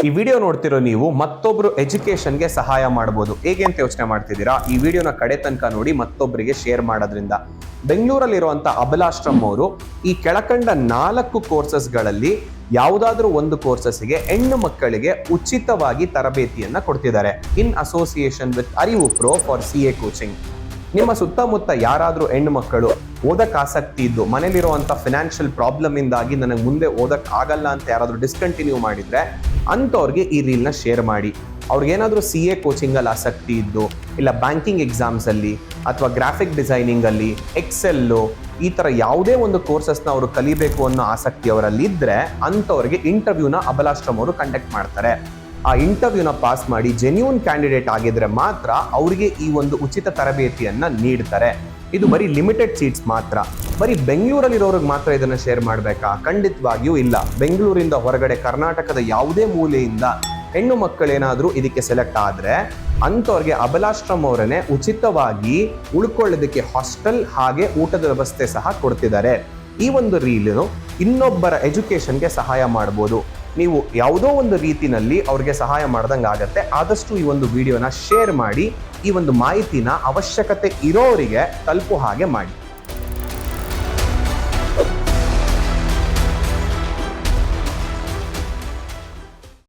ಈ ವಿಡಿಯೋ ನೋಡ್ತಿರೋ ನೀವು ಮತ್ತೊಬ್ರು ಎಜುಕೇಶನ್ಗೆ ಸಹಾಯ ಮಾಡಬಹುದು. ಹೇಗೆ ಅಂತ ಯೋಚನೆ ಮಾಡ್ತಿದ್ದೀರಾ? ಈ ವಿಡಿಯೋನ ಕಡೆ ತನಕ ನೋಡಿ, ಮತ್ತೊಬ್ಬರಿಗೆ ಶೇರ್ ಮಾಡೋದ್ರಿಂದ. ಬೆಂಗಳೂರಲ್ಲಿರುವಂತ ಅಬಲಾಶ್ರಮ್ ಅವರು ಈ ಕೆಳಕಂಡ 4 ಕೋರ್ಸಸ್ಗಳಲ್ಲಿ ಯಾವುದಾದ್ರೂ ಒಂದು ಕೋರ್ಸಸ್ಗೆ ಹೆಣ್ಣು ಮಕ್ಕಳಿಗೆ ಉಚಿತವಾಗಿ ತರಬೇತಿಯನ್ನ ಕೊಡ್ತಿದ್ದಾರೆ. ಇನ್ ಅಸೋಸಿಯೇಷನ್ ವಿತ್ ಅರಿವು ಪ್ರೋ ಫಾರ್ CA ಕೋಚಿಂಗ್. ನಿಮ್ಮ ಸುತ್ತಮುತ್ತ ಯಾರಾದ್ರೂ ಹೆಣ್ಣು ಮಕ್ಕಳು ಓದಕ್ ಆಸಕ್ತಿ ಇದ್ದು ಮನೇಲಿರುವಂತ ಫಿನಾನ್ಷಿಯಲ್ ಪ್ರಾಬ್ಲಮ್ ಇಂದಾಗಿ ನನಗೆ ಮುಂದೆ ಓದಕ್ ಆಗಲ್ಲ ಅಂತ ಯಾರಾದ್ರೂ ಡಿಸ್ಕಂಟಿನ್ಯೂ ಮಾಡಿದ್ರೆ ಅಂಥವ್ರಿಗೆ ಈ ರೀಲ್ನ ಶೇರ್ ಮಾಡಿ. ಅವ್ರಿಗೇನಾದ್ರೂ CA ಕೋಚಿಂಗ್ ಅಲ್ಲಿ ಆಸಕ್ತಿ ಇದ್ದು, ಇಲ್ಲ ಬ್ಯಾಂಕಿಂಗ್ ಎಕ್ಸಾಮ್ಸ್ ಅಲ್ಲಿ ಅಥವಾ ಗ್ರಾಫಿಕ್ ಡಿಸೈನಿಂಗ್ ಅಲ್ಲಿ, ಎಕ್ಸೆಲ್ಲು, ಈ ತರ ಯಾವುದೇ ಒಂದು ಕೋರ್ಸಸ್ನ ಅವರು ಕಲಿಬೇಕು ಅನ್ನೋ ಆಸಕ್ತಿ ಅವರಲ್ಲಿ ಇದ್ರೆ ಅಂಥವ್ರಿಗೆ ಇಂಟರ್ವ್ಯೂನ ಅಬಲಾಶ್ರಮ್ ಅವರು ಕಂಡಕ್ಟ್ ಮಾಡ್ತಾರೆ. ಆ ಇಂಟರ್ವ್ಯೂನ ಪಾಸ್ ಮಾಡಿ ಜೆನ್ಯೂನ್ ಕ್ಯಾಂಡಿಡೇಟ್ ಆಗಿದ್ರೆ ಮಾತ್ರ ಅವರಿಗೆ ಈ ಒಂದು ಉಚಿತ ತರಬೇತಿಯನ್ನ ನೀಡ್ತಾರೆ. ಇದು ಬರೀ ಲಿಮಿಟೆಡ್ ಸೀಟ್ಸ್ ಮಾತ್ರ. ಬರೀ ಬೆಂಗಳೂರಲ್ಲಿರೋರಿಗೆ ಮಾತ್ರ ಇದನ್ನ ಶೇರ್ ಮಾಡಬೇಕಾ? ಖಂಡಿತವಾಗಿಯೂ ಇಲ್ಲ. ಬೆಂಗಳೂರಿಂದ ಹೊರಗಡೆ ಕರ್ನಾಟಕದ ಯಾವುದೇ ಮೂಲೆಯಿಂದ ಹೆಣ್ಣು ಮಕ್ಕಳೇನಾದ್ರೂ ಇದಕ್ಕೆ ಸೆಲೆಕ್ಟ್ ಆದ್ರೆ ಅಂಥವ್ರಿಗೆ ಅಬಲಾಶ್ರಮ್ ಅವರನ್ನೇ ಉಚಿತವಾಗಿ ಉಳ್ಕೊಳ್ಳೋದಕ್ಕೆ ಹಾಸ್ಟೆಲ್ ಹಾಗೆ ಊಟದ ವ್ಯವಸ್ಥೆ ಸಹ ಕೊಡ್ತಿದ್ದಾರೆ. ಈ ಒಂದು ರೀಲು ಇನ್ನೊಬ್ಬರ ಎಜುಕೇಶನ್ಗೆ ಸಹಾಯ ಮಾಡ್ಬೋದು. ನೀವು ಯಾವುದೋ ಒಂದು ರೀತಿನಲ್ಲಿ ಅವ್ರಿಗೆ ಸಹಾಯ ಮಾಡ್ದಂಗೆ ಆಗತ್ತೆ. ಆದಷ್ಟು ಈ ಒಂದು ವಿಡಿಯೋನ ಶೇರ್ ಮಾಡಿ, ಈ ಒಂದು ಮಾಹಿತಿನ ಅವಶ್ಯಕತೆ ಇರೋರಿಗೆ ತಲುಪೋ ಹಾಗೆ ಮಾಡಿ.